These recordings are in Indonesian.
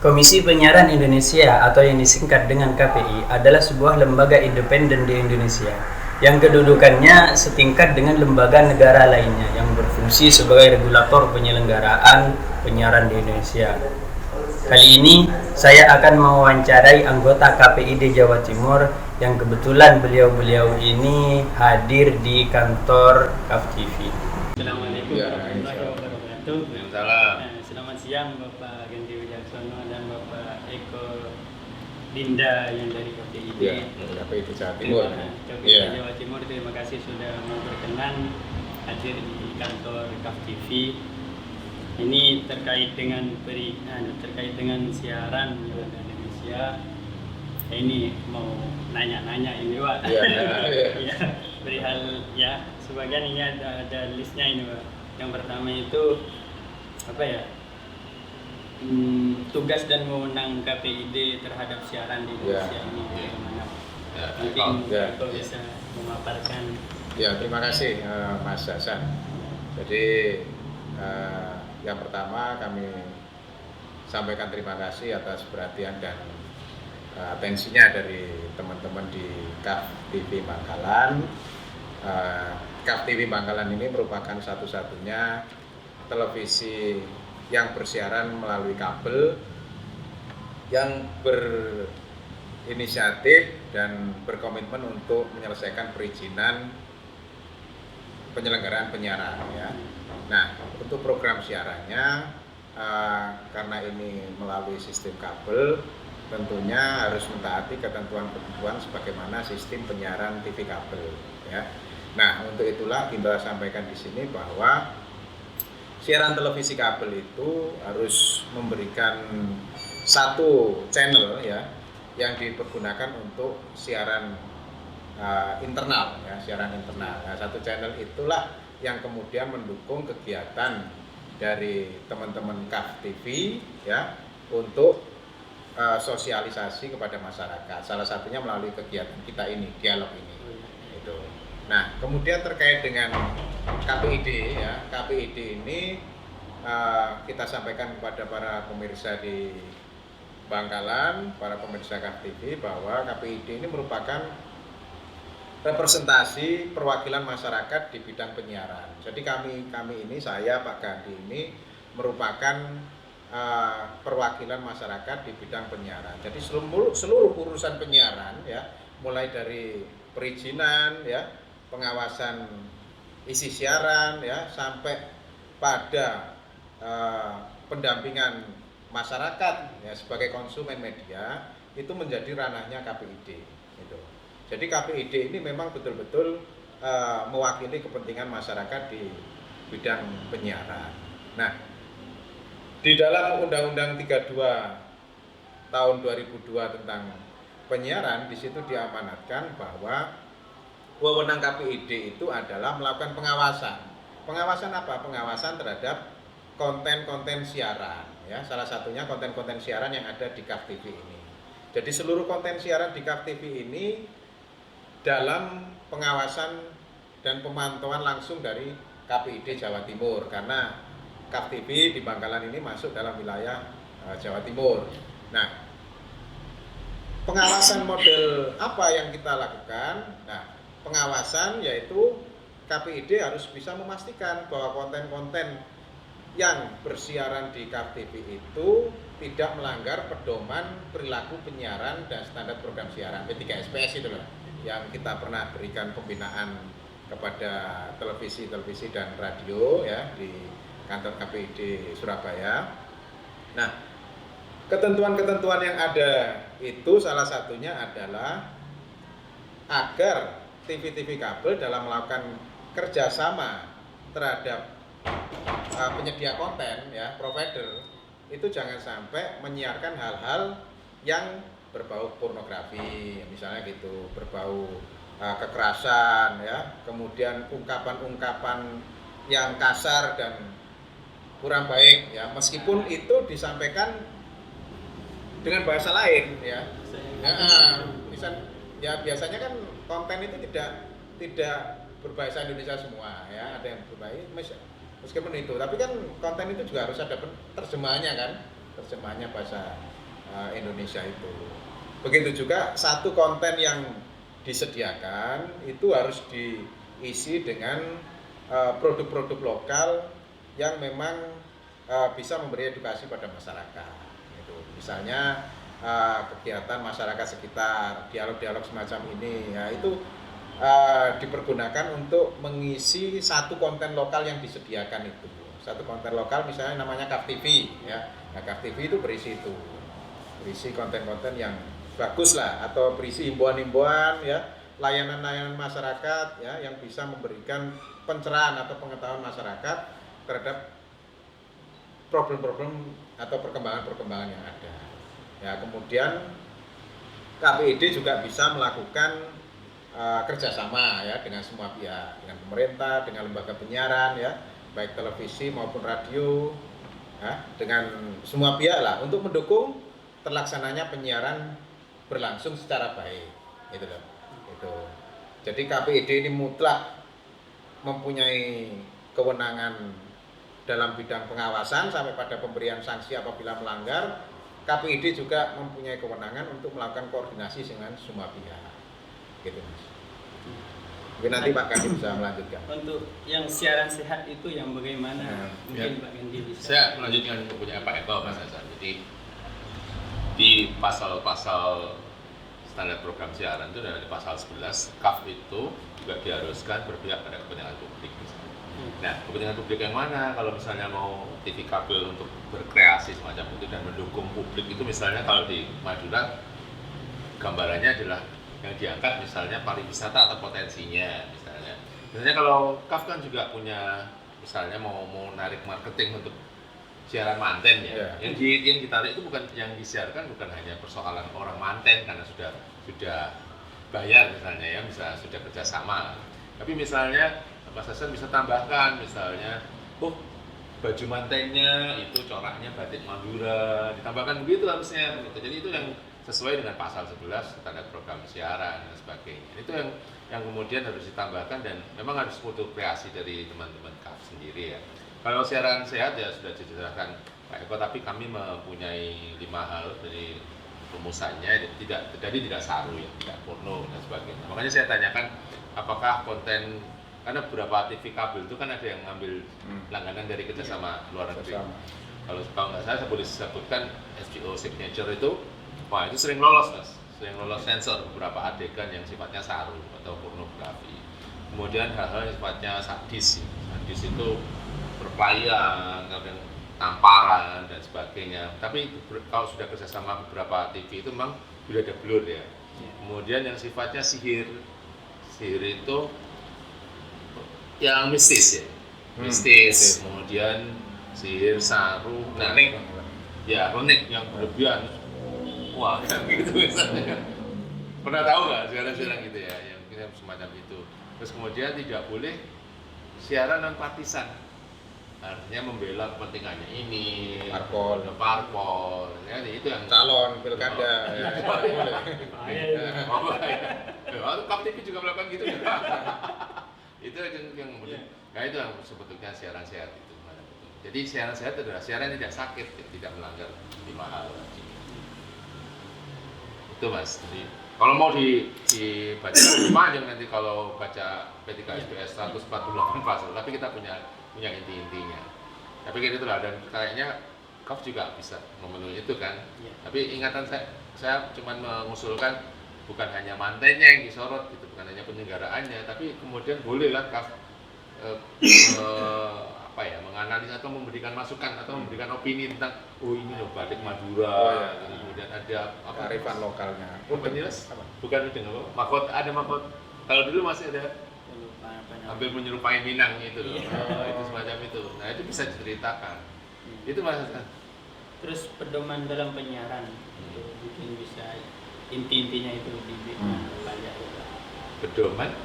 Komisi Penyiaran Indonesia atau yang disingkat dengan KPI adalah sebuah lembaga independen di Indonesia yang kedudukannya setingkat dengan lembaga negara lainnya yang berfungsi sebagai regulator penyelenggaraan penyiaran di Indonesia. Kali ini saya akan mewawancarai anggota KPID Jawa Timur yang kebetulan beliau ini hadir di kantor KAF TV. Assalamualaikum warahmatullahi wabarakatuh. Selamat siang Bapak Ganti Wijaksono dan Bapak Eko Dinda yang dari KPID. KPID Jawa Timur. KPID Jawa Timur, terima kasih sudah mau berkenan hadir di kantor KAF TV. Ini terkait dengan siaran di Indonesia. Ini mau nanya-nanya ini Pak. Ya, perihal ya sebagian ini ada listnya ini Pak. Yang pertama itu apa ya? Tugas dan wewenang KPID terhadap siaran di Indonesia ini bagaimana? Mungkin Bapak bisa memaparkan. Ya, terima kasih Mas Hasan. Jadi yang pertama kami sampaikan terima kasih atas perhatian dan atensinya dari teman-teman di KAF TV Bangkalan. KAF TV Bangkalan ini merupakan satu-satunya televisi yang bersiaran melalui kabel yang berinisiatif dan berkomitmen untuk menyelesaikan perizinan penyelenggaraan penyiaran ya. Nah, untuk program siarannya karena ini melalui sistem kabel tentunya harus mentaati ketentuan-ketentuan sebagaimana sistem penyiaran TV kabel ya. Nah, untuk itulah Dinda sampaikan di sini bahwa siaran televisi kabel itu harus memberikan satu channel ya yang dipergunakan untuk siaran internal ya, siaran internal. Nah, satu channel itulah yang kemudian mendukung kegiatan dari teman-teman KAF TV ya untuk sosialisasi kepada masyarakat. Salah satunya melalui kegiatan kita ini, dialog ini. Itu. Nah, kemudian terkait dengan KPID ya, KPID ini kita sampaikan kepada para pemirsa di Bangkalan, para pemirsa KAF TV bahwa KPID ini merupakan representasi perwakilan masyarakat di bidang penyiaran. Jadi kami ini, saya Pak Gandhi ini merupakan perwakilan masyarakat di bidang penyiaran. Jadi seluruh urusan penyiaran ya, mulai dari perizinan ya, pengawasan isi siaran ya, sampai pada pendampingan masyarakat ya sebagai konsumen media itu menjadi ranahnya KPID gitu. Jadi KPID ini memang betul-betul mewakili kepentingan masyarakat di bidang penyiaran. Nah, di dalam Undang-Undang 32 tahun 2002 tentang penyiaran, di situ diamanatkan bahwa wewenang KPID itu adalah melakukan pengawasan. Pengawasan apa? Pengawasan terhadap konten-konten siaran ya. Salah satunya konten-konten siaran yang ada di KAF TV ini. Jadi seluruh konten siaran di KAF TV ini dalam pengawasan dan pemantauan langsung dari KPID Jawa Timur karena KAF TV di Bangkalan ini masuk dalam wilayah Jawa Timur. Nah, pengawasan model apa yang kita lakukan? Nah, pengawasan yaitu KPID harus bisa memastikan bahwa konten-konten yang bersiaran di KAF TV itu tidak melanggar pedoman perilaku penyiaran dan standar program siaran P3SPS itu loh, yang kita pernah berikan pembinaan kepada televisi dan radio ya di kantor KPID Surabaya. Nah, ketentuan-ketentuan yang ada itu salah satunya adalah agar TV-TV kabel dalam melakukan kerjasama terhadap penyedia konten ya, provider itu jangan sampai menyiarkan hal-hal yang berbau pornografi misalnya gitu, berbau kekerasan ya, kemudian ungkapan-ungkapan yang kasar dan kurang baik ya, meskipun itu disampaikan dengan bahasa lain ya. Biasanya kan konten itu tidak berbahasa Indonesia semua ya, ada yang berbahasa meskipun itu, tapi kan konten itu juga harus ada terjemahannya kan terjemahannya bahasa Indonesia itu. Begitu juga satu konten yang disediakan itu harus diisi dengan produk-produk lokal yang memang bisa memberi edukasi pada masyarakat. Gitu. Misalnya kegiatan masyarakat sekitar, dialog-dialog semacam ini, ya itu dipergunakan untuk mengisi satu konten lokal yang disediakan itu. Satu konten lokal misalnya namanya KAF TV, ya. Nah, KAF TV itu berisi konten-konten yang bagus lah, atau berisi himbauan-himbauan, ya, layanan-layanan masyarakat, ya, yang bisa memberikan pencerahan atau pengetahuan masyarakat terhadap problem-problem atau perkembangan-perkembangan yang ada. Ya, kemudian KPID juga bisa melakukan kerjasama, ya, dengan semua pihak, dengan pemerintah, dengan lembaga penyiaran, ya, baik televisi maupun radio, ya, dengan semua pihak lah untuk mendukung terlaksananya penyiaran berlangsung secara baik, gitu loh. Itu. Jadi KPID ini mutlak mempunyai kewenangan dalam bidang pengawasan sampai pada pemberian sanksi apabila melanggar. KPID juga mempunyai kewenangan untuk melakukan koordinasi dengan semua pihak. Gitu, Mas. Mungkin nanti Pak Kandi bisa melanjutkan. Untuk yang siaran sehat itu yang bagaimana? Mungkin ya. Pak Kandi bisa. Saya melanjutkan untuk punya Pak Eko, Mas Hasan. Jadi di pasal-pasal standar program siaran itu ada di pasal 11, KAF itu juga diharuskan berpihak pada kepentingan publik. Nah, kepentingan publik yang mana? Kalau misalnya mau TV kabel untuk berkreasi semacam itu dan mendukung publik itu, misalnya kalau di Madura gambarannya adalah yang diangkat misalnya pariwisata atau potensinya misalnya. Misalnya kalau KAF kan juga punya misalnya mau narik marketing untuk siaran manten, ya. Yang ditarik itu bukan yang disiarkan, bukan hanya persoalan orang manten karena sudah bayar misalnya, ya, bisa sudah kerjasama. Tapi misalnya Mas Hasan bisa tambahkan misalnya, baju mantennya itu coraknya batik Madura, ditambahkan begitu harusnya. Gitu. Jadi itu yang sesuai dengan pasal 11 standar program siaran dan sebagainya. Itu yang kemudian harus ditambahkan dan memang harus butuh kreasi dari teman-teman KAF sendiri, ya. Kalau siaran sehat ya sudah dijelaskan Pak Eko, tapi kami mempunyai 5 hal dari rumusannya, tidak saru, ya, tidak porno dan sebagainya. Makanya saya tanyakan apakah konten, karena beberapa TV kabel itu kan ada yang ngambil langganan dari kerjasama luar negeri. Kalau nggak salah saya boleh sebutkan SGO Signature itu, wah itu sering lolos, Mas, sering lolos sensor beberapa adegan yang sifatnya saru atau pornografi. Kemudian hal-hal yang sifatnya sadis itu berpelayan, kemudian tamparan dan sebagainya. Tapi kalau sudah kerjasama beberapa TV itu memang sudah ada blur, ya. Kemudian yang sifatnya sihir itu yang mistis, ya, mistis. Kemudian sihir saru, klinik yang berlebihan. Wah, gitu misalnya. Pernah tahu nggak siaran-siaran gitu, ya, yang semacam itu. Terus kemudian tidak boleh siaran non partisan, artinya membela kepentingannya ini parpol, ya, itu yang calon pilkada. KAF TV juga melakukan gitu. Itu yang kemudian, nah itu yang sebetulnya siaran sehat itu. Jadi siaran sehat adalah siaran yang tidak sakit, tidak melanggar 5 hal. Itu, Mas. Jadi kalau mau dibaca panjang nanti kalau baca P3SPS 148 pasal, tapi kita punya inti-intinya. Tapi kayak itulah, dan kayaknya KAF juga bisa memenuhi itu kan. Ya. Tapi ingatan saya cuma mengusulkan bukan hanya mantennya yang disorot, gitu, bukan hanya penyelenggaraannya, tapi kemudian bolehlah KAF menganalisa atau memberikan masukan atau memberikan opini tentang ini loh batik Madura, kemudian ada kearifan lokalnya. Bukan itu mahkota, ada mahkota. Kalau dulu masih ada hampir menyerupai Minang itu loh. Itu semacam itu. Nah, itu bisa diceritakan. Itu Mas. Terus pedoman dalam penyiaran itu mungkin bisa inti-intinya itu dibikin banyak. Pedoman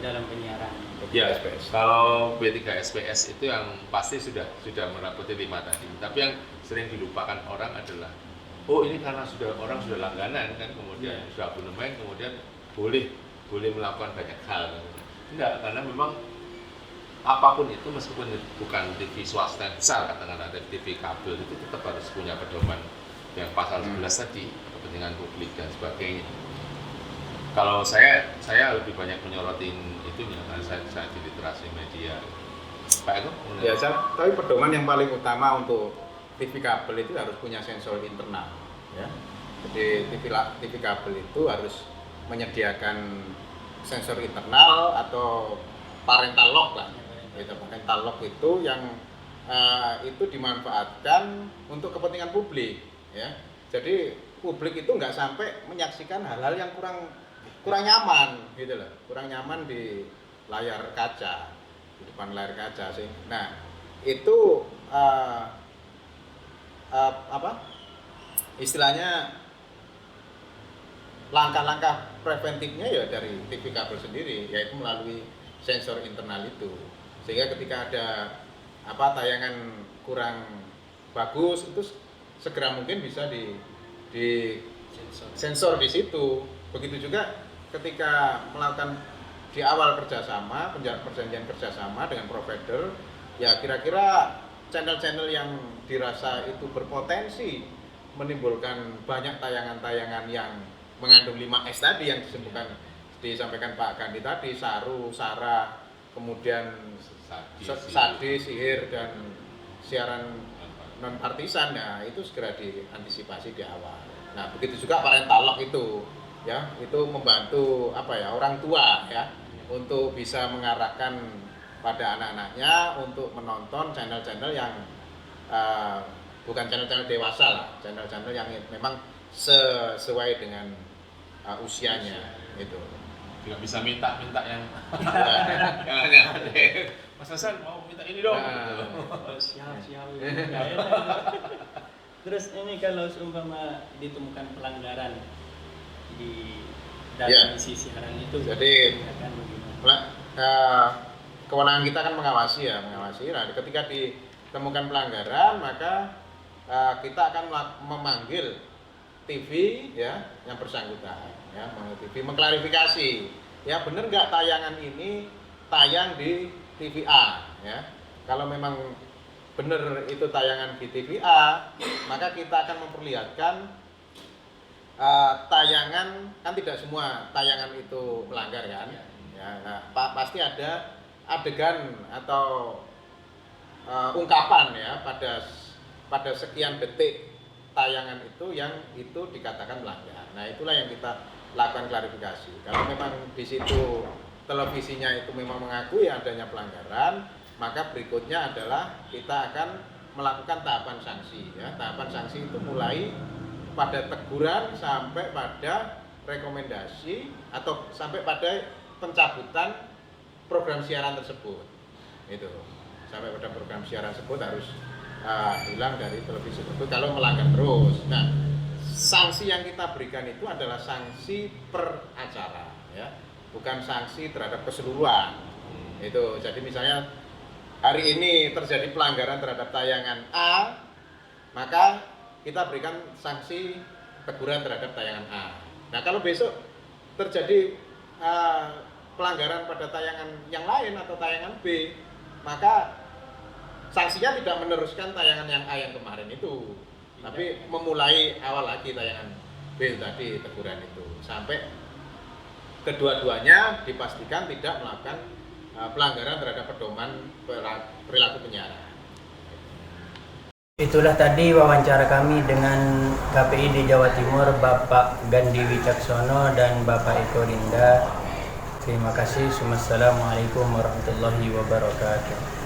dalam penyiaran. Ya, kalau P3SPS itu yang pasti sudah meraputi 5 tadi. Tapi yang sering dilupakan orang adalah, ini karena orang sudah langganan kan, kemudian sudah abonemen, kemudian boleh melakukan banyak hal. Enggak, karena memang apapun itu meskipun bukan TV swasta yang besar, katakanlah ada TV kabel, itu tetap harus punya pedoman yang pasal 11 tadi, kepentingan publik dan sebagainya. Kalau saya lebih banyak menyorotin itunya, karena saya di literasi media. Pak Eko? Ya, tapi pedoman yang paling utama untuk TV kabel itu harus punya sensor internal, ya. Jadi TV kabel itu harus menyediakan sensor internal atau parental lock lah. Itu parental lock itu yang itu dimanfaatkan untuk kepentingan publik, ya. Jadi publik itu nggak sampai menyaksikan hal-hal yang kurang nyaman, gitu loh. Kurang nyaman di layar kaca, di depan layar kaca sih. Nah, itu istilahnya langkah-langkah preventifnya ya dari TV kabel sendiri, yaitu melalui sensor internal itu. Sehingga ketika ada tayangan kurang bagus, itu segera mungkin bisa di sensor di situ. Begitu juga ketika melakukan di awal kerjasama, perjanjian kerjasama dengan provider, ya kira-kira channel-channel yang dirasa itu berpotensi menimbulkan banyak tayangan-tayangan yang mengandung 5S tadi yang disampaikan Pak Gandhi tadi, saru, sara, kemudian sadi, sihir, dan siaran non partisan, nah itu segera diantisipasi di awal. Nah begitu juga parental lock itu, ya itu membantu orang tua ya untuk bisa mengarahkan pada anak-anaknya untuk menonton channel-channel yang bukan channel-channel dewasa lah, channel-channel yang memang sesuai dengan usianya itu. Tidak bisa minta yang yang aneh-aneh. Mas Hasan mau minta ini dong. Siap. Terus ini kalau seumpama ditemukan pelanggaran di dalam isi siaran itu, jadi kewenangan kita kan mengawasi. Nah, ketika ditemukan pelanggaran, maka kita akan memanggil TV ya yang bersangkutan, ya memanggil TV, mengklarifikasi, ya benar nggak tayangan ini tayang di TV A, ya. Kalau memang benar itu tayangan di TV A, maka kita akan memperlihatkan tayangan, kan tidak semua tayangan itu melanggar kan, ya. Nah, pasti ada adegan atau ungkapan ya pada sekian detik tayangan itu yang itu dikatakan melanggar. Nah itulah yang kita lakukan klarifikasi. Kalau memang di situ televisinya itu memang mengakui adanya pelanggaran, maka berikutnya adalah kita akan melakukan tahapan sanksi. Ya. Tahapan sanksi itu mulai pada teguran sampai pada rekomendasi atau sampai pada pencabutan program siaran tersebut. Itu sampai pada program siaran tersebut harus hilang dari televisi tersebut kalau melanggar terus. Nah, sanksi yang kita berikan itu adalah sanksi per acara, ya, bukan sanksi terhadap keseluruhan. Itu jadi misalnya hari ini terjadi pelanggaran terhadap tayangan A, maka kita berikan sanksi teguran terhadap tayangan A. Nah, kalau besok terjadi pelanggaran pada tayangan yang lain atau tayangan B, maka sanksinya tidak meneruskan tayangan yang A yang kemarin itu, tapi memulai awal lagi tayangan B tadi, teguran itu, sampai kedua-duanya dipastikan tidak melakukan pelanggaran terhadap pedoman perilaku penyiaran. Itulah tadi wawancara kami dengan KPI di Jawa Timur, Bapak Gandhi Wicaksono dan Bapak Eko Rinda. Terima kasih. Wassalamualaikum warahmatullahi wabarakatuh.